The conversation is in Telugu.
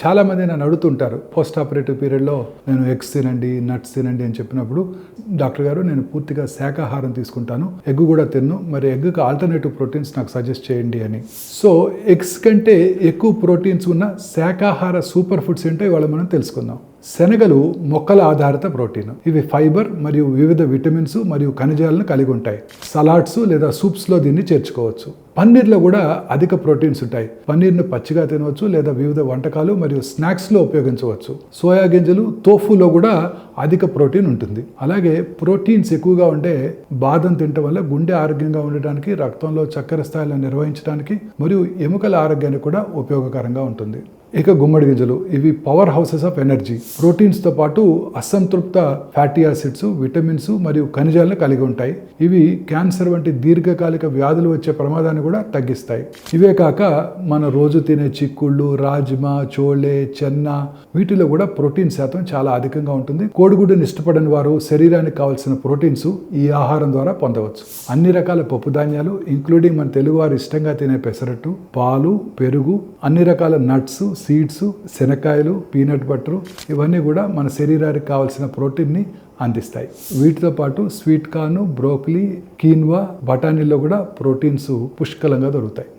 చాలా మంది నన్ను అడుగుతుంటారు పోస్ట్ ఆపరేటివ్ పీరియడ్లో నేను ఎగ్స్ తినండి, నట్స్ తినండి అని చెప్పినప్పుడు, డాక్టర్ గారు నేను పూర్తిగా శాకాహారం తీసుకుంటాను, ఎగ్ కూడా తిన్ను, మరి ఎగ్కి ఆల్టర్నేటివ్ ప్రోటీన్స్ నాకు సజెస్ట్ చేయండి అని. సో ఎగ్స్ కంటే ఎక్కువ ప్రోటీన్స్ ఉన్న శాకాహార సూపర్ ఫుడ్స్ ఏంటో ఇవాళ మనం తెలుసుకుందాం. శనగలు మొక్కల ఆధారిత ప్రోటీన్. ఇవి ఫైబర్ మరియు వివిధ విటమిన్స్ మరియు ఖనిజాలను కలిగి ఉంటాయి. సలాడ్స్ లేదా సూప్స్లో దీన్ని చేర్చుకోవచ్చు. పన్నీర్లో కూడా అధిక ప్రోటీన్స్ ఉంటాయి. పన్నీర్ను పచ్చిగా తినవచ్చు లేదా వివిధ వంటకాలు మరియు స్నాక్స్లో ఉపయోగించవచ్చు. సోయా గింజలు, తోఫులో కూడా అధిక ప్రోటీన్ ఉంటుంది. అలాగే ప్రోటీన్స్ ఎక్కువగా ఉంటే బాదం తినటం వల్ల గుండె ఆరోగ్యంగా ఉండడానికి, రక్తంలో చక్కెర స్థాయిలను నిర్వహించడానికి మరియు ఎముకల ఆరోగ్యానికి కూడా ఉపయోగకరంగా ఉంటుంది. ఇక గుమ్మడి గింజలు, ఇవి పవర్ హౌసెస్ ఆఫ్ ఎనర్జీ. ప్రోటీన్స్తో పాటు అసంతృప్త ఫ్యాటీ యాసిడ్స్, విటమిన్స్ మరియు ఖనిజాలను కలిగి ఉంటాయి. ఇవి క్యాన్సర్ వంటి దీర్ఘకాలిక వ్యాధులు వచ్చే ప్రమాదాన్ని కూడా తగ్గిస్తాయి. ఇవే కాక మన రోజు తినే చిక్కుళ్ళు, రాజ్మా, చోళే, చెన్న వీటిలో కూడా ప్రోటీన్ శాతం చాలా అధికంగా ఉంటుంది. కోడిగుడ్డుని ఇష్టపడని వారు శరీరానికి కావాల్సిన ప్రోటీన్స్ ఈ ఆహారం ద్వారా పొందవచ్చు. అన్ని రకాల పప్పు ధాన్యాలు ఇంక్లూడింగ్ మన తెలుగు వారు ఇష్టంగా తినే పెసరట్టు, పాలు, పెరుగు, అన్ని రకాల నట్స్, సీడ్స్, శనక్కాయలు, పీనట్ బటరు ఇవన్నీ కూడా మన శరీరానికి కావాల్సిన ప్రోటీన్ని అందిస్తాయి. వీటితో పాటు స్వీట్ కార్న్, బ్రోకలీ, కీన్వా, బఠానీల్లో కూడా ప్రోటీన్స్ పుష్కలంగా దొరుకుతాయి.